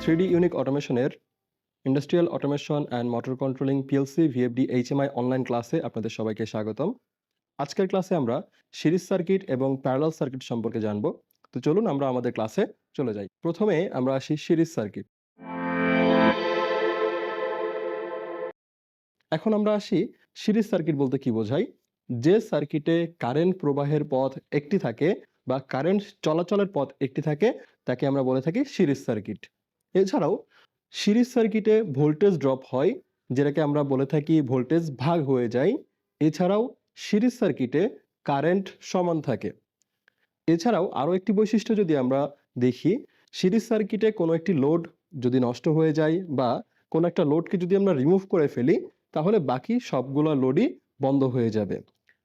3D unique অটোমেশনের industrial automation and motor controlling PLC VFD HMI online ক্লাসে আপনাদের সবাইকে স্বাগতম। আজকের ক্লাসে আমরা সিরিজ সার্কিট এবং প্যারালাল সার্কিট সম্পর্কে জানব। তো চলুন আমরা আমাদের ক্লাসে চলে যাই। প্রথমে আমরা আসি সিরিজ সার্কিট। এখন আমরা আসি সিরিজ সার্কিট বলতে কি বোঝাই। যে সার্কিটে কারেন্ট প্রবাহের পথ একটি থাকে বা কারেন্ট চলাচলের পথ একটি থাকে তাকে আমরা বলে থাকি সিরিজ সার্কিট। এছাড়াও সিরিজ সার্কিটে ভোল্টেজ ড্রপ হয়, যেটাকে আমরা বলে থাকি ভোল্টেজ ভাগ হয়ে যায়। এছাড়াও সিরিজ সার্কিটে কারেন্ট সমান থাকে। এছাড়াও আরও একটি বৈশিষ্ট্য যদি আমরা দেখি, সিরিজ সার্কিটে কোনো একটি লোড যদি নষ্ট হয়ে যায় বা কোনো একটা লোডকে যদি আমরা রিমুভ করে ফেলি, তাহলে বাকি সবগুলো লোডই বন্ধ হয়ে যাবে।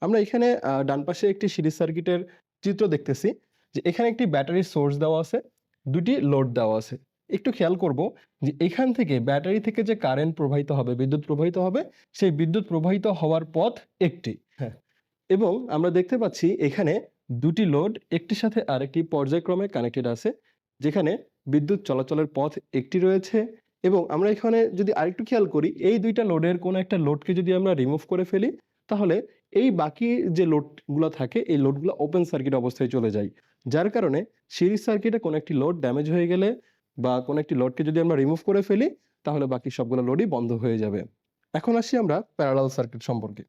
আমরা এখানে ডান পাশে একটি সিরিজ সার্কিটের চিত্র দেখতেছি, যে এখানে একটি ব্যাটারির সোর্স দেওয়া আছে, দুটি লোড দেওয়া আছে। একটু খেয়াল করব যে এখান থেকে ব্যাটারি থেকে যে কারেন্ট প্রবাহিত হবে, বিদ্যুৎ প্রবাহিত হবে, সেই বিদ্যুৎ প্রবাহিত হওয়ার পথ একটি। হ্যাঁ, এবং আমরা দেখতে পাচ্ছি এখানে দুটি লোড একটির সাথে আরেকটি পর্যায়ক্রমে কানেক্টেড আছে, যেখানে বিদ্যুৎ চলাচলের পথ একটি রয়েছে। এবং আমরা এখানে যদি আরেকটু খেয়াল করি, এই দুইটা লোডের কোনো একটা লোডকে যদি আমরা রিমুভ করে ফেলি, তাহলে এই বাকি যে লোডগুলো থাকে এই লোডগুলো ওপেন সার্কিট অবস্থায় চলে যায়। যার কারণে সিরিজ সার্কিটে কোনো একটি লোড ড্যামেজ হয়ে গেলে বা কোনো একটি লোডকে যদি আমরা রিমুভ করে ফেলি, তাহলে বাকি সবগুলো লোডই বন্ধ হয়ে যাবে। এখন আসি আমরা প্যারালাল সার্কিট সম্পর্কে।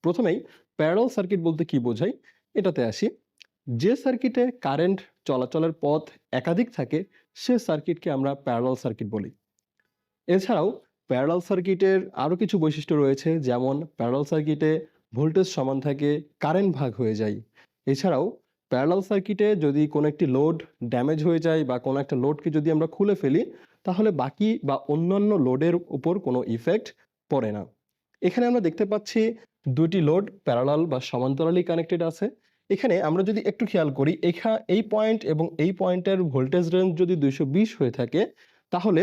প্রথমেই প্যারালাল সার্কিট বলতে কি বোঝায় এটাতে আসি। যে সার্কিটে কারেন্ট চলাচলের পথ একাধিক থাকে সে সার্কিটকে আমরা প্যারালাল সার্কিট বলি। এছাড়াও প্যারালাল সার্কিটের আরও কিছু বৈশিষ্ট্য রয়েছে, যেমন প্যারালাল সার্কিটে ভোল্টেজ সমান থাকে, কারেন্ট ভাগ হয়ে যায়। এছাড়াও প্যারালাল সার্কিটে যদি কোনো একটি লোড ড্যামেজ হয়ে যায় বা কোনো একটা লোডকে যদি আমরা খুলে ফেলি, তাহলে বাকি বা অন্যান্য লোডের উপর কোনো ইফেক্ট পড়ে না। এখানে আমরা দেখতে পাচ্ছি দুটি লোড প্যারালাল বা সমান্তরালি কানেক্টেড আছে। এখানে আমরা যদি একটু খেয়াল করি, এই পয়েন্ট এবং এই পয়েন্টের ভোল্টেজ রেঞ্জ যদি 220 হয়ে থাকে, তাহলে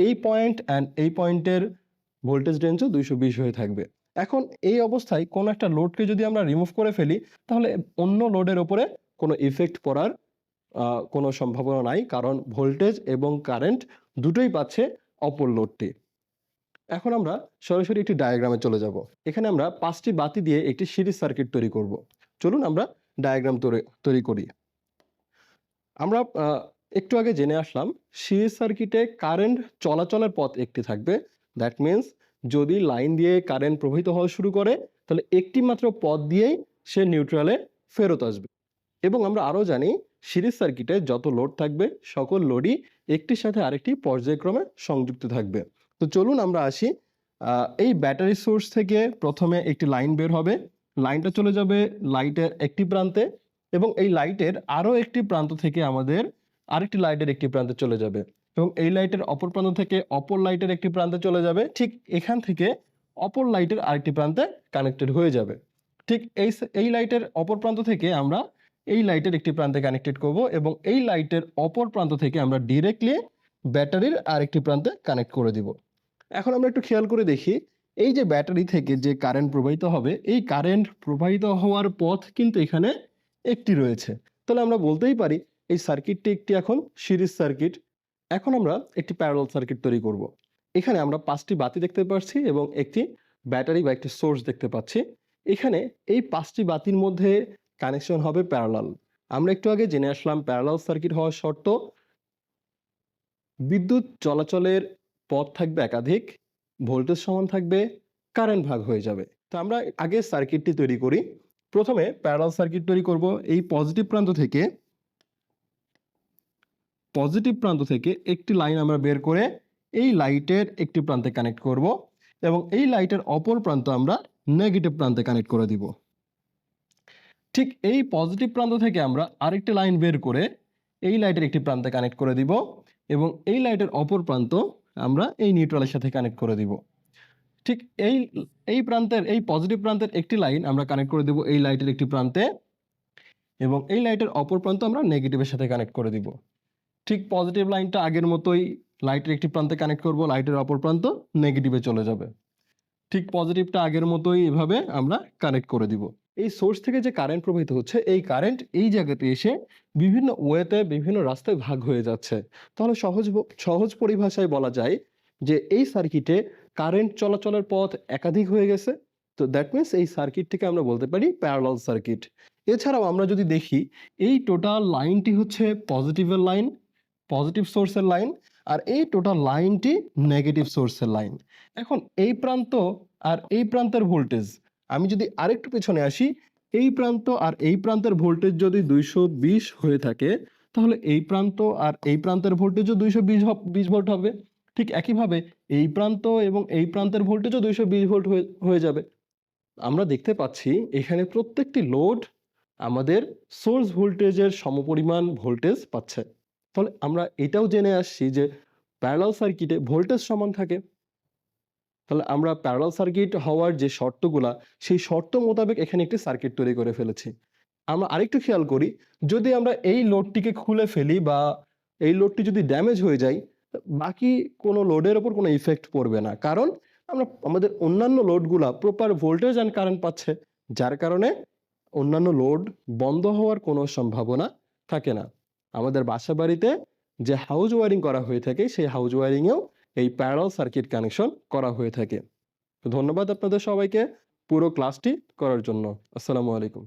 এই পয়েন্ট অ্যান্ড এই পয়েন্টের ভোল্টেজ রেঞ্জও 220 হয়ে থাকবে। এখন এই অবস্থায় কোনো একটা লোডকে যদি আমরা রিমুভ করে ফেলি, তাহলে অন্য লোডের ওপরে কোনো ইফেক্ট পড়ার কোনো সম্ভাবনা নাই, কারণ ভোল্টেজ এবং কারেন্ট দুটোই পাচ্ছে অপর লোডটি। এখন আমরা সরাসরি একটি ডায়াগ্রামে চলে যাব। এখানে আমরা 5টি বাতি দিয়ে একটি সিরিজ সার্কিট তৈরি করব। চলুন আমরা ডায়াগ্রাম তৈরি করি। আমরা একটু আগে জেনে আসলাম সিরিজ সার্কিটে কারেন্ট চলাচলের পথ একটি থাকবে। দ্যাট মিন্স যদি লাইন দিয়ে কারেন্ট প্রবাহিত হওয়া শুরু করে, তাহলে একটি মাত্র পথ দিয়েই সে নিউট্রালে ফেরত আসবে। এবং আমরা আরও জানি সিরিজ সার্কিটে যত লোড থাকবে সকল লোডই একটির সাথে আরেকটি পর্যায়ক্রমে সংযুক্ত থাকবে। তো চলুন আমরা আসি। এই ব্যাটারি সোর্স থেকে প্রথমে একটি লাইন বের হবে, লাইনটা চলে যাবে লাইটের একটি প্রান্তে, এবং এই লাইটের আরও একটি প্রান্ত থেকে আমাদের আরেকটি লাইটের একটি প্রান্তে চলে যাবে, এবং এই লাইটের অপর প্রান্ত থেকে অপর লাইটের একটি প্রান্তে চলে যাবে। ঠিক এখান থেকে অপর লাইটের আরেকটি প্রান্তে কানেক্টেড হয়ে যাবে। ঠিক এই লাইটের অপর প্রান্ত থেকে আমরা এই লাইটের একটি প্রান্তে কানেক্টেড করব, এবং এই লাইটের অপর প্রান্ত থেকে আমরা ডিরেক্টলি ব্যাটারির আরেকটি প্রান্তে কানেক্ট করে দিব। এখন আমরা একটু খেয়াল করে দেখি, এই যে ব্যাটারি থেকে যে কারেন্ট প্রবাহিত হবে, এই কারেন্ট প্রবাহিত হওয়ার পথ কিন্তু এখানে একটি রয়েছে। তাহলে আমরা বলতেই পারি এই সার্কিটটি একটি এখন সিরিজ সার্কিট। এখন আমরা একটি প্যারালাল সার্কিট তৈরি করব। এখানে আমরা 5টি বাতি দেখতে পাচ্ছি এবং একটি ব্যাটারি বা একটি সোর্স দেখতে পাচ্ছি। এখানে এই 5টি বাতির মধ্যে কানেকশন হবে প্যারালাল। আমরা একটু আগে জেনে আসলাম প্যারালাল সার্কিট হওয়ার শর্ত, বিদ্যুৎ চলাচলের পথ থাকবে একাধিক, ভোল্টেজ সমান থাকবে, কারেন্ট ভাগ হয়ে যাবে। তো আমরা আগে সার্কিটটি তৈরি করি। প্রথমে প্যারালাল সার্কিট তৈরি করব। এই পজিটিভ প্রান্ত থেকে একটি লাইন আমরা বের করে এই লাইটের একটি প্রান্তে কানেক্ট করব, এবং এই লাইটের অপর প্রান্ত আমরা নেগেটিভ প্রান্তে কানেক্ট করে দিব। ঠিক এই পজিটিভ প্রান্ত থেকে আমরা আরেকটি লাইন বের করে এই লাইটের একটি প্রান্তে কানেক্ট করে দিব, এবং এই লাইটের অপর প্রান্ত আমরা এই নিউট্রালের সাথে কানেক্ট করে দিব। ঠিক এই পজিটিভ প্রান্তের একটি লাইন আমরা কানেক্ট করে দিব এই লাইটের একটি প্রান্তে, এবং এই লাইটের অপর প্রান্ত আমরা নেগেটিভের সাথে কানেক্ট করে দিব। ঠিক পজিটিভ লাইনটা আগের মতোই লাইটের একটি প্রান্তে কানেক্ট করব, লাইটের অপর প্রান্ত নেগেটিভে চলে যাবে। ঠিক পজিটিভটা আগের মতোই এভাবে আমরা কানেক্ট করে দিব। এই সোর্স থেকে যে কারেন্ট প্রবাহিত হচ্ছে এই কারেন্ট এই জায়গাতে এসে বিভিন্ন ওয়েতে বিভিন্ন রাস্তায় ভাগ হয়ে যাচ্ছে। তাহলে সহজ পরিভাষায় বলা যায় যে এই সার্কিটে কারেন্ট চলাচলের পথ একাধিক হয়ে গেছে। তো দ্যাট মিনস এই সার্কিটটিকে আমরা বলতে পারি প্যারালাল সার্কিট। এছাড়াও আমরা যদি দেখি এই টোটাল লাইনটি হচ্ছে পজিটিভের লাইন, পজিটিভ সোর্সের লাইন, আর এই টোটাল লাইনটি নেগেটিভ সোর্সের লাইন। এখন এই প্রান্ত আর এই প্রান্তের ভোল্টেজ আমি যদি আরেকটু পেছনে আসি, এই প্রান্ত আর এই প্রান্তের ভোল্টেজ যদি 220 হয়ে থাকে তাহলে এই প্রান্ত আর এই প্রান্তের ভোল্টেজও 220 ভোল্ট হবে। ঠিক একইভাবে এই প্রান্ত এবং এই প্রান্তের ভোল্টেজও 220 ভোল্ট হয়ে যাবে। আমরা দেখতে পাচ্ছি এখানে প্রত্যেকটি লোড আমাদের সোর্স ভোল্টেজের সমপরিমাণ ভোল্টেজ পাচ্ছে। তাহলে আমরা এটাও জেনে আসছি যে প্যারালাল সার্কিটে ভোল্টেজ সমান থাকে। তাহলে আমরা প্যারালাল সার্কিট হওয়ার যে শর্তগুলা সেই শর্ত মোতাবেক এখানে একটি সার্কিট তৈরি করে ফেলেছি। আমরা আরেকটু খেয়াল করি, যদি আমরা এই লোডটিকে খুলে ফেলি বা এই লোডটি যদি ড্যামেজ হয়ে যায়, বাকি কোনো লোডের ওপর কোনো ইফেক্ট পড়বে না, কারণ আমরা আমাদের অন্যান্য লোডগুলা প্রপার ভোল্টেজ অ্যান্ড কারেন্ট পাচ্ছে, যার কারণে অন্যান্য লোড বন্ধ হওয়ার কোনো সম্ভাবনা থাকে না। আমাদের বাসা বাড়িতে যে হাউস ওয়ারিং করা হয়ে থাকে সেই হাউস ওয়ারিংয়েও এই প্যারালাল সার্কিট কানেকশন করা হয়ে থাকে। তো ধন্যবাদ আপনাদের সবাইকে পুরো ক্লাসটি করার জন্য। আসসালামু আলাইকুম।